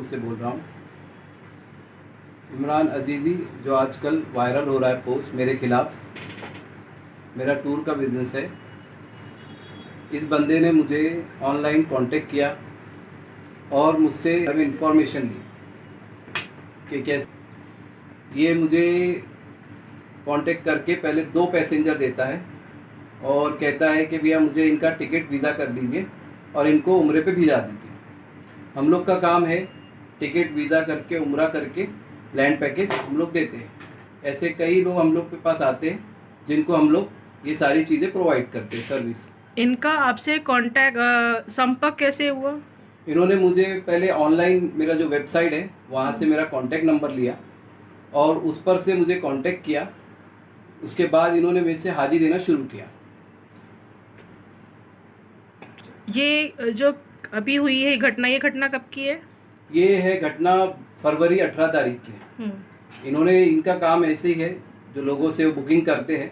से बोल रहा हूँ। इमरान अजीज़ी जो आजकल वायरल हो रहा है पोस्ट मेरे खिलाफ, मेरा टूर का बिज़नेस है। इस बंदे ने मुझे ऑनलाइन कांटेक्ट किया और मुझसे इंफॉर्मेशन ली कि कैसे ये मुझे कांटेक्ट करके पहले 2 पैसेंजर देता है और कहता है कि भैया मुझे इनका टिकट वीज़ा कर दीजिए और इनको उम्रे पे भिजा दीजिए। हम लोग का काम है टिकट वीज़ा करके उम्रा करके लैंड पैकेज हम लोग देते हैं। ऐसे कई लोग हम लोग के पास आते हैं जिनको हम लोग ये सारी चीज़ें प्रोवाइड करते हैं सर्विस। इनका आपसे कांटेक्ट संपर्क कैसे हुआ? इन्होंने मुझे पहले ऑनलाइन मेरा जो वेबसाइट है वहाँ से मेरा कांटेक्ट नंबर लिया और उस पर से मुझे कांटेक्ट किया। उसके बाद इन्होंने मेरे से हाजिरी देना शुरू किया। ये जो अभी हुई है घटना, ये घटना कब की है? ये है घटना फरवरी 18 तारीख की। इन्होंने इनका काम ऐसे ही है, जो लोगों से वो बुकिंग करते हैं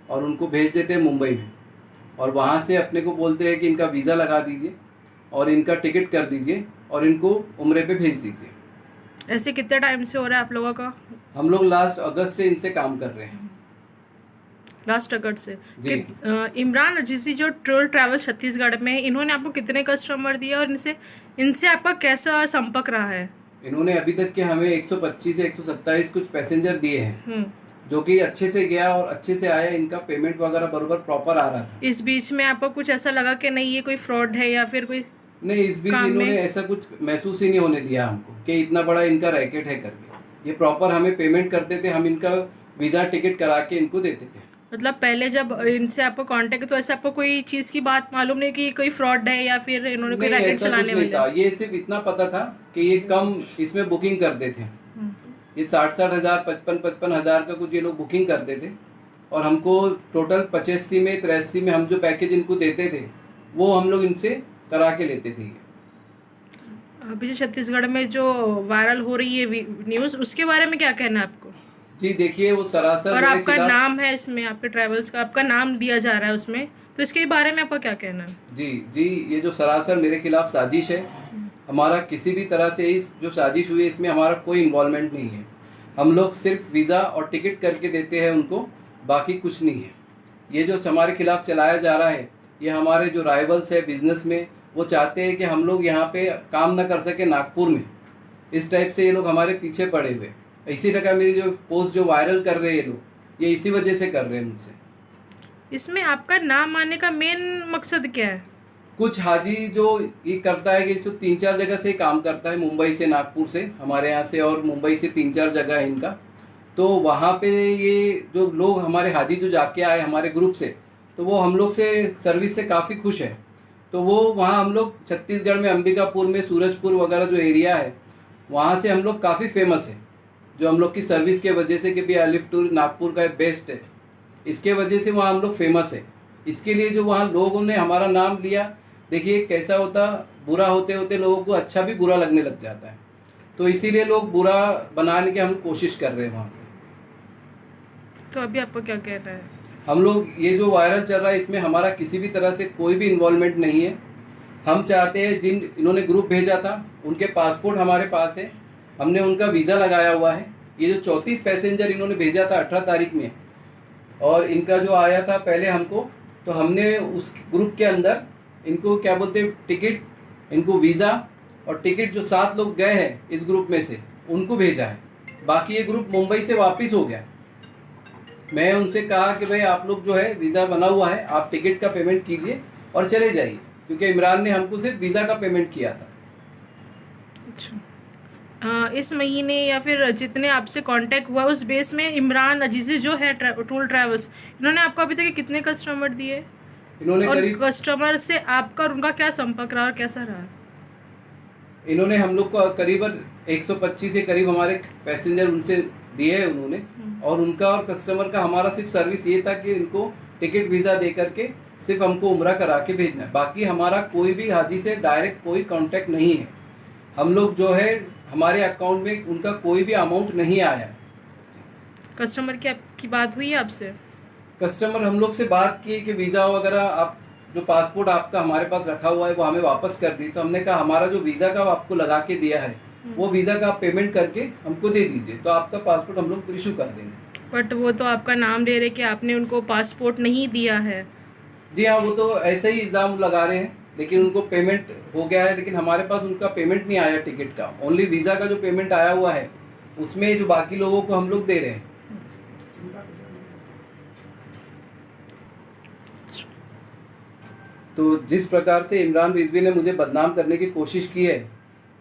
और उनको भेज देते हैं मुंबई में, और वहाँ से अपने को बोलते हैं कि इनका वीज़ा लगा दीजिए और इनका टिकट कर दीजिए और इनको उम्रे पे भेज दीजिए। ऐसे कितने टाइम से हो रहा है आप लोगों का? हम लोग लास्ट अगस्त से इनसे काम कर रहे हैं। लास्ट अगस्त से जी। इमरान अजीज़ी जो टूर ट्रैवल छत्तीसगढ़ में है, इन्होंने आपको कितने कस्टमर दिए और इनसे आपका कैसा संपर्क रहा है? इन्होंने अभी तक के हमें 125 से 127 कुछ पैसेंजर दिए हैं, जो कि अच्छे से गया और अच्छे से आया। इनका पेमेंट वगैरह बराबर प्रॉपर आ रहा था। इस बीच में आपको कुछ ऐसा लगा कि नहीं ये कोई फ्रॉड है या फिर कोई? नहीं, इस बीच इन्होंने ऐसा कुछ महसूस ही नहीं होने दिया हमको कि इतना बड़ा इनका रैकेट है करके। ये प्रॉपर हमें पेमेंट करते थे, हम इनका वीज़ा टिकट करा के इनको देते थे। मतलब पहले जब इनसे आपको कांटेक्ट तो ऐसे आपको कोई चीज़ की बात मालूम नहीं कि कोई फ्रॉड है या फिर इन्होंने कोई रैकेट चलाने वाला? ये सिर्फ इतना पता था कि ये कम इसमें बुकिंग करते थे। ये 60-60 हज़ार 55-55 हज़ार का कुछ ये लोग बुकिंग करते थे और हमको टोटल 85 में 83 में हम जो पैकेज इनको देते थे वो हम लोग इनसे करा के लेते थे। अभी जो छत्तीसगढ़ में जो वायरल हो रही है न्यूज़, उसके बारे में क्या कहना है आपको? जी देखिए, वो सरासर और आपका नाम है इसमें, आपके ट्रैवल्स का आपका नाम दिया जा रहा है उसमें, तो इसके बारे में आपका क्या कहना है? जी, ये जो सरासर मेरे खिलाफ साजिश है, हमारा किसी भी तरह से इस जो साजिश हुई है इसमें हमारा कोई इन्वॉल्वमेंट नहीं है। हम लोग सिर्फ वीज़ा और टिकट करके देते हैं उनको, बाकी कुछ नहीं है। ये जो हमारे खिलाफ चलाया जा रहा है, ये हमारे जो राइवल्स है बिजनेस में, वो चाहते हैं कि हम लोग यहाँ पे काम ना कर सके नागपुर में। इस टाइप से ये लोग हमारे पीछे पड़े हुए। इसी तरह मेरी जो पोस्ट जो वायरल कर रहे हैं ये लोग, ये इसी वजह से कर रहे हैं मुझसे। इसमें आपका नाम आने का मेन मकसद क्या है? कुछ हाजी जो ये करता है कि इसको 3-4 जगह से काम करता है, मुंबई से, नागपुर से, हमारे यहाँ से, और मुंबई से 3-4 जगह है इनका। तो वहाँ पे ये जो लोग हमारे हाजी जो जाके आए हमारे ग्रुप से, तो वो हम लोग से सर्विस से काफ़ी खुश है। तो वो वहाँ हम लोग छत्तीसगढ़ में अंबिकापुर में सूरजपुर वगैरह जो एरिया है वहाँ से हम लोग काफ़ी फेमस है, जो हम लोग की सर्विस के वजह से कि भैया लिफ्ट टूर नागपुर का बेस्ट है, इसके वजह से वहाँ हम लोग फेमस है। इसके लिए जो वहाँ लोगों ने हमारा नाम लिया, देखिए कैसा होता, बुरा होते होते लोगों को अच्छा भी बुरा लगने लग जाता है। तो इसीलिए लोग बुरा बनाने की हम कोशिश कर रहे हैं वहाँ से। तो अभी आपको क्या कहना है? हम लोग ये जो वायरल चल रहा है इसमें हमारा किसी भी तरह से कोई भी इन्वॉल्वमेंट नहीं है। हम चाहते हैं जिन इन्होंने ग्रुप भेजा था उनके पासपोर्ट हमारे पास है, हमने उनका वीज़ा लगाया हुआ है। ये जो 34 पैसेंजर इन्होंने भेजा था 18 तारीख में, और इनका जो आया था पहले हमको, तो हमने उस ग्रुप के अंदर इनको क्या बोलते टिकट, इनको वीज़ा और टिकट जो 7 लोग गए हैं इस ग्रुप में से उनको भेजा है। बाकी ये ग्रुप मुंबई से वापस हो गया। मैं उनसे कहा कि भाई आप लोग जो है वीज़ा बना हुआ है, आप टिकट का पेमेंट कीजिए और चले जाइए, क्योंकि इमरान ने हमको सिर्फ वीज़ा का पेमेंट किया था। अच्छा, इस महीने या फिर जितने आपसे कांटेक्ट हुआ उस बेस में इमरान अजीज़ी जो है टूर ट्रैवल्स, इन्होंने आपको अभी तक कितने कस्टमर दिए? इन्होंने और कस्टमर से आपका और उनका क्या संपर्क रहा और कैसा रहा? इन्होंने हम लोग को करीबन 125 के करीब हमारे पैसेंजर उनसे दिए हैं उन्होंने, और उनका और कस्टमर का हमारा सिर्फ सर्विस ये था कि इनको टिकट वीज़ा दे करके सिर्फ हमको उम्रा करा के भेजना है। बाकी हमारा कोई भी हाजी से डायरेक्ट कोई कांटेक्ट नहीं है। हम लोग जो है हमारे अकाउंट में उनका कोई भी अमाउंट नहीं आया। कस्टमर की आपकी बात हुई है आपसे? कस्टमर हम लोग से बात की कि वीज़ा वगैरह आप जो पासपोर्ट आपका हमारे पास रखा हुआ है वो हमें वापस कर दी। तो हमने कहा हमारा जो वीज़ा का आपको लगा के दिया है वो वीज़ा का आप पेमेंट करके हमको दे दीजिए, तो आपका पासपोर्ट हम लोग इशू कर देंगे। बट वो तो आपका नाम ले रहे कि आपने उनको पासपोर्ट नहीं दिया है। जी हाँ, वो तो ऐसे ही इल्ज़ाम लगा रहे हैं, लेकिन उनको पेमेंट हो गया है, लेकिन हमारे पास उनका पेमेंट नहीं आया टिकट का। ओनली वीज़ा का जो पेमेंट आया हुआ है उसमें जो बाकी लोगों को हम लोग दे रहे हैं। तो जिस प्रकार से इमरान रिजवी ने मुझे बदनाम करने की कोशिश की है,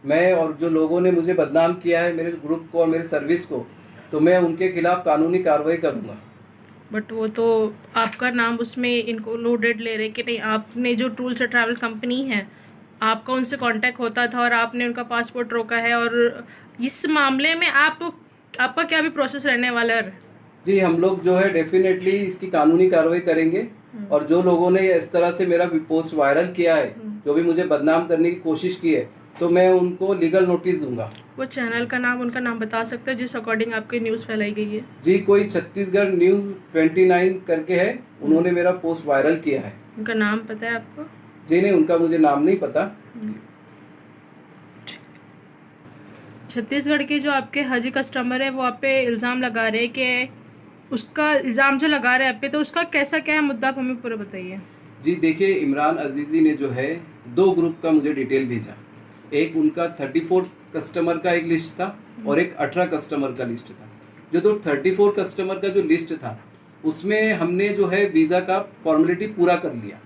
मैं और जो लोगों ने मुझे बदनाम किया है मेरे ग्रुप को और मेरे सर्विस को, तो मैं उनके खिलाफ कानूनी कार्रवाई करूँगा। बट वो तो आपका नाम उसमें इंक्लूडेड ले रहे कि नहीं, आपने जो टूर्स एंड ट्रैवल कंपनी है आपका उनसे कांटेक्ट होता था और आपने उनका पासपोर्ट रोका है। और इस मामले में आपका क्या भी प्रोसेस रहने वाला है? जी, हम लोग जो है डेफिनेटली इसकी कानूनी कार्रवाई करेंगे, और जो लोगों ने इस तरह से मेरा पोस्ट वायरल किया है, जो भी मुझे बदनाम करने की कोशिश की है, तो मैं उनको लीगल नोटिस दूंगा। वो चैनल का नाम, उनका नाम बता सकते हो जिस अकॉर्डिंग आपकी न्यूज़ फैलाई गई है? जी, कोई छत्तीसगढ़ न्यूज़ 29 करके है, उन्होंने मेरा पोस्ट वायरल किया है। उनका नाम पता है आपको? जी नहीं, उनका मुझे नाम नहीं पता। छत्तीसगढ़ के जो आपके हाजी कस्टमर है वो आप पे इल्ज़ाम लगा रहे हैं कि उसका इल्ज़ाम जो लगा रहे हैं आप पे, तो उसका कैसा क्या है मुद्दा, आप हमें पूरा बताइए। जी देखिए, इमरान अजीज़ी ने जो है 2 ग्रुप का मुझे डिटेल भेजा। एक उनका 34 कस्टमर का एक लिस्ट था और एक 18 कस्टमर का लिस्ट था। जो तो 34 कस्टमर का जो लिस्ट था उसमें हमने जो है वीज़ा का फॉर्मेलिटी पूरा कर लिया,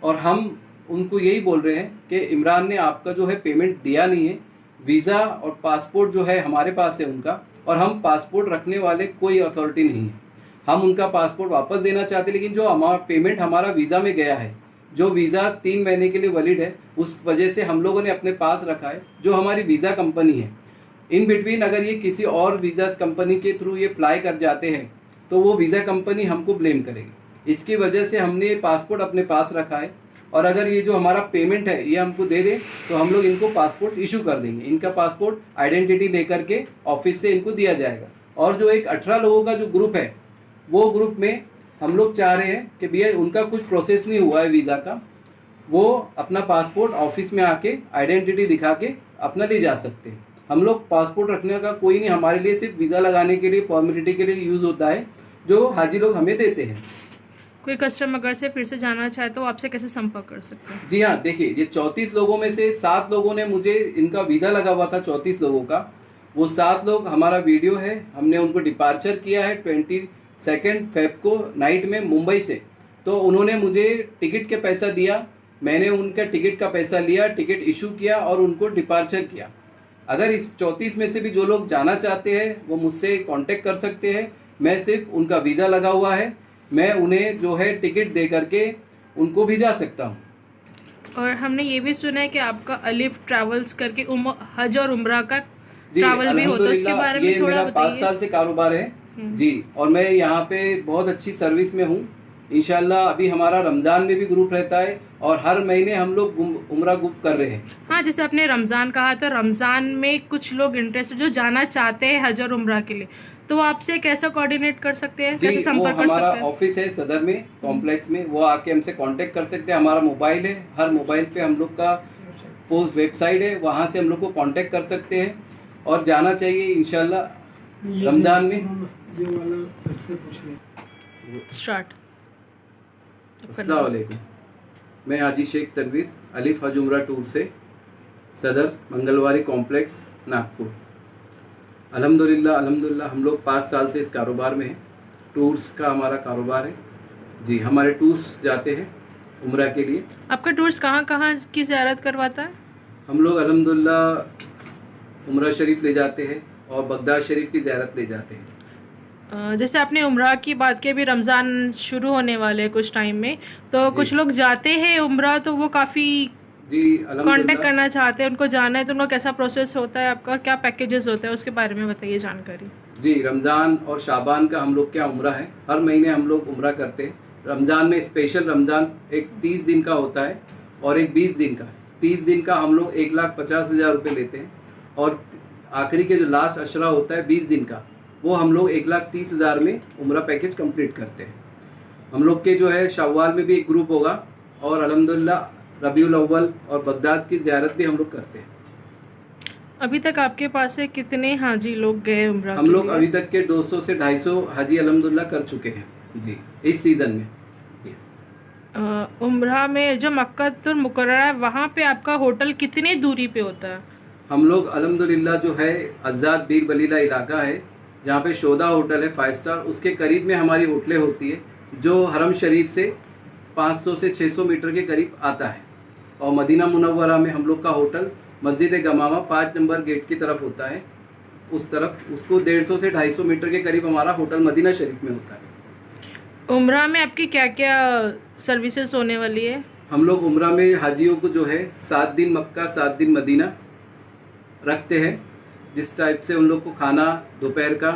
और हम उनको यही बोल रहे हैं कि इमरान ने आपका जो है पेमेंट दिया नहीं है। वीज़ा और पासपोर्ट जो है हमारे पास है उनका, और हम पासपोर्ट रखने वाले कोई अथॉरिटी नहीं है। हम उनका पासपोर्ट वापस देना चाहते हैं, लेकिन जो हमारा पेमेंट हमारा वीज़ा में गया है, जो वीज़ा 3 महीने के लिए वैलिड है, उस वजह से हम लोगों ने अपने पास रखा है, जो हमारी वीज़ा कंपनी है। इन बिटवीन अगर ये किसी और वीज़ा कंपनी के थ्रू ये अप्लाई कर जाते हैं तो वो वीज़ा कंपनी हमको ब्लेम करेगी। इसकी वजह से हमने ये पासपोर्ट अपने पास रखा है, और अगर ये जो हमारा पेमेंट है ये हमको दे दे तो हम लोग इनको पासपोर्ट इशू कर देंगे। इनका पासपोर्ट आइडेंटिटी लेकर के ऑफिस से इनको दिया जाएगा। और जो एक 18 लोगों का जो ग्रुप है, वो ग्रुप में हम लोग चाह रहे हैं कि भैया उनका कुछ प्रोसेस नहीं हुआ है वीज़ा का, वो अपना पासपोर्ट ऑफिस में आके आइडेंटिटी दिखा के अपना ले जा सकते हैं। हम लोग पासपोर्ट रखने का कोई नहीं, हमारे लिए सिर्फ वीज़ा लगाने के लिए, फॉर्मेलिटी के लिए यूज़ होता है, जो हाजी लोग हमें देते हैं। कोई कस्टमर अगर से फिर से जाना चाहे तो आपसे कैसे संपर्क कर सकते हैं? जी हाँ, देखिए, ये 34 लोगों में से 7 लोगों ने मुझे, इनका वीज़ा लगा हुआ था 34 लोगों का, वो 7 लोग, हमारा वीडियो है, हमने उनको डिपार्चर किया है 22 फेब को नाइट में मुंबई से। तो उन्होंने मुझे टिकट के पैसा दिया, मैंने उनका टिकट का पैसा लिया, टिकट इशू किया और उनको डिपार्चर किया। अगर इस 34 में से भी जो लोग जाना चाहते हैं वो मुझसे कांटेक्ट कर सकते हैं। मैं सिर्फ उनका वीज़ा लगा हुआ है, मैं उन्हें जो है टिकट दे करके उनको भिजा सकता हूँ। और हमने ये भी सुना है कि आपका अलिफ ट्रैवल्स करके हज और उम्रा का जी, ट्रैवल भी होता है, उसके बारे में थोड़ा मेरा बताइए। 5 साल से कारोबार है जी, और मैं यहाँ पे बहुत अच्छी सर्विस में हूँ इंशाल्लाह। अभी हमारा रमज़ान में भी ग्रुप रहता है और हर महीने हम लोग उम्रा ग्रुप कर रहे हैं। हाँ, जैसे आपने रमज़ान कहा, तो रमज़ान में कुछ लोग इंटरेस्टेड जो जाना चाहते हैं हज और उम्रा के लिए, तो आपसे कैसा कोऑर्डिनेट कर सकते हैं, कैसे संपर्क कर सकते हैं? हमारा ऑफिस है सदर में, कॉम्प्लेक्स में, वो आके हमसे कांटेक्ट कर सकते हैं। हमारा मोबाइल है, हर मोबाइल पे हम लोग का वेबसाइट है, वहाँ से हम लोग को कांटेक्ट कर सकते हैं और जाना चाहिए इंशाल्लाह रमज़ान में। ये वाला से पूछ लें। स्टार्ट। अस्सलाम वालेकुम, मैं हाजी शेख तनवीर, अलिफ हज उम्रा टूर से, सदर मंगलवारी कॉम्प्लेक्स नागपुर। अल्हम्दुलिल्लाह हम लोग 5 साल से इस कारोबार में हैं। टूर्स का हमारा कारोबार है जी। हमारे टूर्स जाते हैं उम्रा के लिए। आपका टूर्स कहाँ कहाँ की ज़ियारत करवाता है? हम लोग अल्हम्दुलिल्लाह उम्रा शरीफ ले जाते हैं और बगदाद शरीफ की ज़ियारत ले जाते हैं। जैसे आपने उम्रा की बात की, अभी रमज़ान शुरू होने वाले हैं कुछ टाइम में, तो कुछ लोग जाते हैं उम्रा, तो वो काफ़ी जी कांटेक्ट करना चाहते हैं, उनको जाना है, तो उनका कैसा प्रोसेस होता है, आपका क्या पैकेजेस होता है, उसके बारे में बताइए जानकारी। जी, रमज़ान और शाबान का हम लोग क्या उम्रा है, हर महीने हम लोग उम्रा करते हैं। रमज़ान में स्पेशल रमज़ान एक 30 दिन का होता है और एक 20 दिन का। 30 दिन का हम लोग 1,50,000 रुपये लेते हैं, और आखिरी के जो लास्ट अशरा होता है 20 दिन का, वो हम लोग 1,30,000 में उम्रा पैकेज कंप्लीट करते हैं। हम लोग के जो है शव्वाल में भी एक ग्रुप होगा, और अल्हम्दुलिल्लाह रबीउल अव्वल और बगदाद की ज़ियारत भी हम लोग करते हैं। अभी तक आपके पास से कितने हाजी लोग गए उम्रा हम के लोग लिए? अभी तक के 200 से 250 हाजी अल्हम्दुलिल्लाह कर चुके हैं जी, इस सीज़न में जी। उम्रा में जो मक्कातुल मुकर्रमा है वहाँ पे आपका होटल कितने दूरी पे होता है? हम लोग अल्हम्दुलिल्लाह जो है आज़ाद बीर बलीला इलाका है जहाँ पे शोदा होटल है 5 स्टार, उसके करीब में हमारी होटलें होती है जो हरम शरीफ से 500 से 600 मीटर के करीब आता है। और मदीना मुनव्वरा में हम लोग का होटल मस्जिद गमामा 5 नंबर गेट की तरफ होता है, उस तरफ उसको 150 से 250 मीटर के करीब हमारा होटल मदीना शरीफ में होता है। उम्रा में आपकी क्या क्या सर्विसेज होने वाली है? हम लोग उम्रा में हाजियों को जो है 7 दिन मक्का 7 दिन मदीना रखते हैं, जिस टाइप से उन लोग को खाना दोपहर का,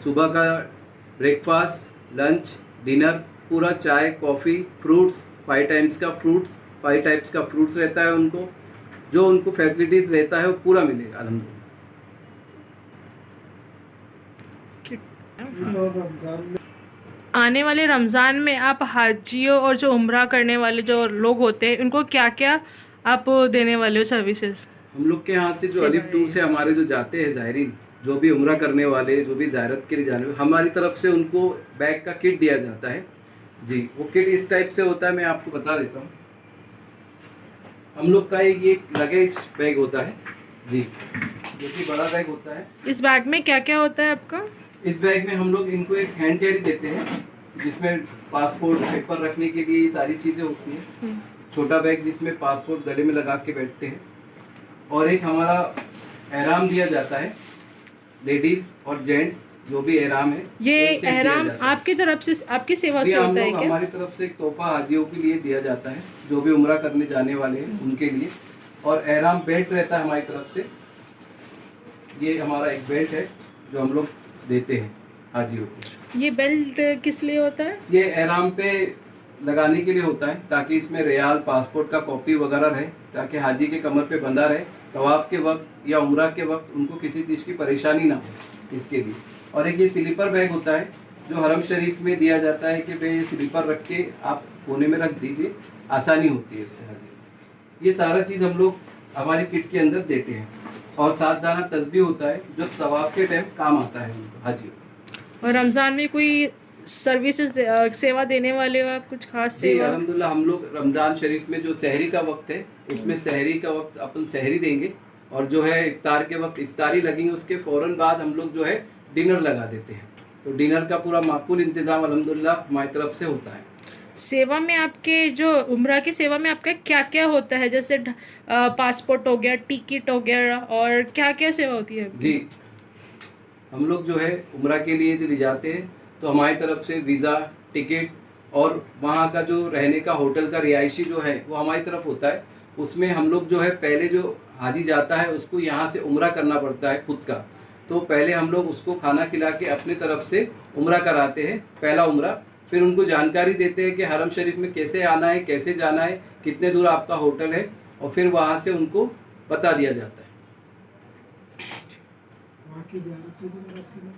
सुबह का ब्रेकफास्ट, लंच, डिनर, पूरा चाय कॉफ़ी, फ्रूट्स 5 टाइम्स का फ्रूट्स 5 टाइप्स का फ्रूट्स रहता है उनको, जो उनको फैसिलिटीज़ रहता है वो पूरा मिलेगा अल्हम्दुलिल्लाह। और रमजान में आने वाले रमज़ान में आप हाजियों और जो उम्रा करने वाले जो लोग होते हैं उनको क्या क्या आप देने वाले हो सर्विसेज? हम लोग के यहाँ से जो सेवा अलिफ टूर है। से हमारे जो जाते हैं ज़ायरीन, जो भी उम्रा करने वाले, जो भी ज़ायरत के लिए जाने वाले, हमारी तरफ से उनको बैग का किट दिया जाता है जी। वो किट इस टाइप से होता है, मैं आपको बता देता हूँ। हम लोग का एक ये लगेज बैग होता है जी, जो कि बड़ा बैग होता है। इस बैग में क्या क्या होता है आपका? इस बैग में हम लोग इनको एक हैंड कैरी देते हैं जिसमें पासपोर्ट पेपर रखने के लिए ये सारी चीज़ें होती हैं। छोटा बैग जिसमें पासपोर्ट गले में लगा के बैठते हैं, और एक हमारा एहराम दिया जाता है, लेडीज और जेंट्स जो भी एहराम है ये एक सेट दिया एहराम जाता है। आपकी तरफ से आपकी सेवा जी, से हम होता है लोग क्या? हमारी तरफ से एक तोहफा हाजियों के लिए दिया जाता है जो भी उम्रा करने जाने वाले हैं उनके लिए। और एहराम बेल्ट रहता है हमारी तरफ से, ये हमारा एक बेल्ट है जो हम लोग देते हैं हाजियों को। ये बेल्ट किस लिए होता है? ये एहराम पे लगाने के लिए होता है ताकि इसमें रियाल पासपोर्ट का कॉपी वगैरह रहे, ताकि हाजी के कमर पे बंधा रहे, तवाफ के वक्त या उम्रा के वक्त उनको किसी चीज़ की परेशानी ना हो, इसके लिए। और एक ये स्लीपर बैग होता है जो हरम शरीफ में दिया जाता है कि भाई ये स्लीपर रख के आप कोने में रख दीजिए, आसानी होती है उससे हाजी। ये सारा चीज़ हम लोग हमारी किट के अंदर देते हैं। और 7 दाना तस्बीह होता है जो तवाफ के टाइम काम आता है उनको हाजियों को। और रमज़ान में कोई सर्विसेज सेवा देने वाले हो आप, कुछ खास जी सेवा? अल्हम्दुलिल्लाह, हम लोग रमज़ान शरीफ में जो सहरी का वक्त है उसमें सहरी का वक्त अपन सहरी देंगे, और जो है इफ्तार के वक्त इफ्तारी लगेंगे, उसके फ़ौरन बाद हम लोग जो है डिनर लगा देते हैं। तो डिनर का पूरा माकूल इंतज़ाम अल्हम्दुलिल्लाह हमारी तरफ से होता है। सेवा में आपके जो उम्रा की सेवा में आपका क्या क्या होता है? जैसे पासपोर्ट हो गया, टिकट हो गया, और क्या क्या सेवा होती है आपकी? जी, हम लोग जो है उम्रा के लिए जो ले जाते हैं तो हमारी तरफ से वीज़ा, टिकट और वहाँ का जो रहने का होटल का रिहायशी जो है वो हमारी तरफ होता है। उसमें हम लोग जो है पहले जो हाजी जाता है उसको यहाँ से उम्रा करना पड़ता है खुद का, तो पहले हम लोग उसको खाना खिला के अपने तरफ से उम्रा कराते हैं, पहला उम्रा। फिर उनको जानकारी देते हैं कि हरम शरीफ में कैसे आना है, कैसे जाना है, कितने दूर आपका होटल है, और फिर वहाँ से उनको बता दिया जाता है। वहाँ की ज़्यारतें भी कराती हैं।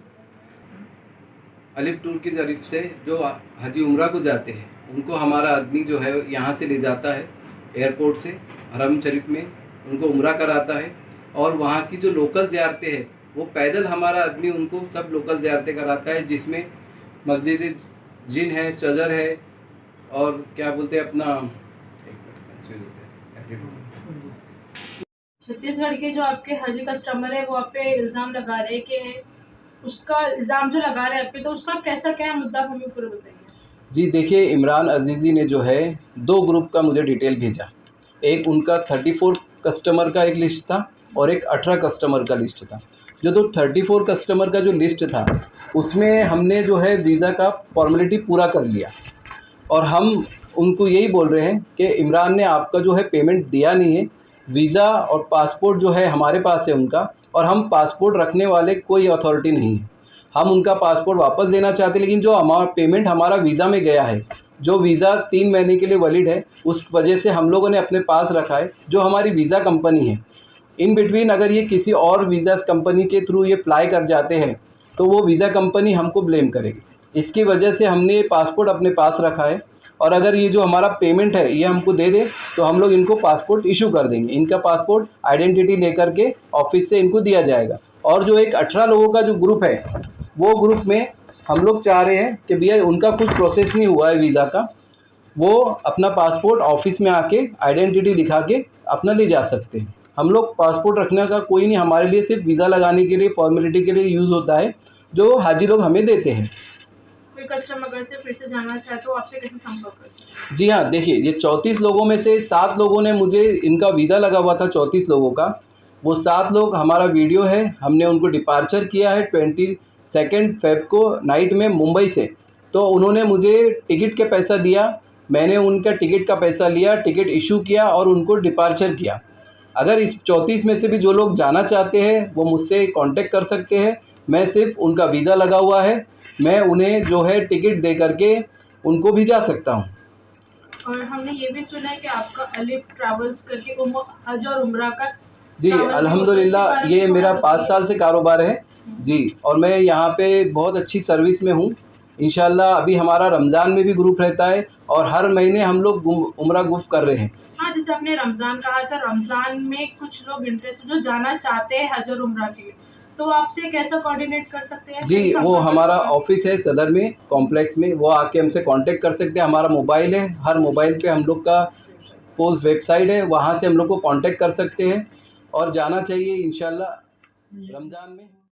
अलिफ टूर की तरफ से जो हाजी उम्रा को जाते हैं उनको हमारा आदमी जो है यहाँ से ले जाता है एयरपोर्ट से हरम शरीफ में, उनको उम्रा कराता है। और वहाँ की जो लोकल ज़ियारतें हैं वो पैदल हमारा आदमी उनको सब लोकल ज़ियारतें कराता है, जिसमें मस्जिद जिन है, शजर है, और क्या बोलते हैं अपना छत्तीसगढ़ के जो आपके हाजी कस्टमर है वो आप पे इल्ज़ाम लगा रहे हैं कि उसका इल्ज़ाम जो लगा रहे हैं आप पे, तो उसका कैसा क्या मुद्दा हमें पूरा बताइए। जी देखिए, इमरान अजीज़ी ने जो है 2 ग्रुप का मुझे डिटेल भेजा। एक उनका 34 कस्टमर का एक लिस्ट था और एक 18 कस्टमर का लिस्ट था। जो तो 34 कस्टमर का जो लिस्ट था उसमें हमने जो है वीज़ा का फॉर्मेलिटी पूरा कर लिया, और हम उनको यही बोल रहे हैं कि इमरान ने आपका जो है पेमेंट दिया नहीं है। वीज़ा और पासपोर्ट जो है हमारे पास है उनका, और हम पासपोर्ट रखने वाले कोई अथॉरिटी नहीं है। हम उनका पासपोर्ट वापस देना चाहते हैं, लेकिन जो हमारा पेमेंट हमारा वीज़ा में गया है, जो वीज़ा 3 महीने के लिए वैलिड है, उस वजह से हम लोगों ने अपने पास रखा है, जो हमारी वीज़ा कंपनी है। इन बिटवीन अगर ये किसी और वीज़ा कंपनी के थ्रू ये फ्लाई कर जाते हैं तो वो वीज़ा कंपनी हमको ब्लेम करेगी। इसकी वजह से हमने ये पासपोर्ट अपने पास रखा है, और अगर ये जो हमारा पेमेंट है ये हमको दे दे तो हम लोग इनको पासपोर्ट इशू कर देंगे। इनका पासपोर्ट आइडेंटिटी लेकर के ऑफिस से इनको दिया जाएगा। और जो एक 18 लोगों का जो ग्रुप है वो ग्रुप में हम लोग चाह रहे हैं कि भैया उनका कुछ प्रोसेस नहीं हुआ है वीज़ा का, वो अपना पासपोर्ट ऑफिस में आके आइडेंटिटी दिखा के अपना ले जा सकते हैं। हम लोग पासपोर्ट रखने का कोई नहीं, हमारे लिए सिर्फ वीज़ा लगाने के लिए फॉर्मेलिटी के लिए यूज़ होता है जो हाजी लोग हमें देते हैं। कोई कस्टमर अगर से फिर से जानना चाहे तो आपसे कैसे संपर्क कर सकते हैं? जी हाँ, देखिए ये 34 लोगों में से 7 लोगों ने मुझे, इनका वीज़ा लगा हुआ था 34 लोगों का, वो 7 लोग हमारा वीडियो है, हमने उनको डिपार्चर किया है 22 फेब को नाइट में मुंबई से। तो उन्होंने मुझे टिकट के पैसा दिया, मैंने उनका टिकट का पैसा लिया, टिकट इशू किया और उनको डिपार्चर किया। अगर इस 34 में से भी जो लोग जाना चाहते हैं वो मुझसे कांटेक्ट कर सकते हैं। मैं सिर्फ उनका वीज़ा लगा हुआ है, मैं उन्हें जो है टिकट दे करके उनको भी जा सकता हूँ। और हमने ये भी सुना है कि आपका अलिफ ट्रैवल्स करके हज और उम्रा का जी अल्हम्दुलिल्लाह ये मेरा 5 साल से कारोबार है जी, और मैं यहाँ पे बहुत अच्छी सर्विस में हूँ। इंशाल्लाह अभी हमारा रमज़ान में भी ग्रुप रहता है और हर महीने हम लोग उम्रा ग्रुप कर रहे हैं। हाँ, जैसे आपने रमज़ान कहा था, रमज़ान में कुछ लोग इंटरेस्ट जो जाना चाहते हैं हज और उम्रा के लिए, तो आपसे कैसा कोऑर्डिनेट कर सकते हैं? जी वो हमारा ऑफिस है सदर में कॉम्प्लेक्स में, वो आके हमसे कांटेक्ट कर सकते हैं। हमारा मोबाइल है, हर मोबाइल पे हम लोग का पोस्ट वेबसाइट है, वहाँ से हम लोग को कांटेक्ट कर सकते हैं और जाना चाहिए इंशाल्लाह रमज़ान में।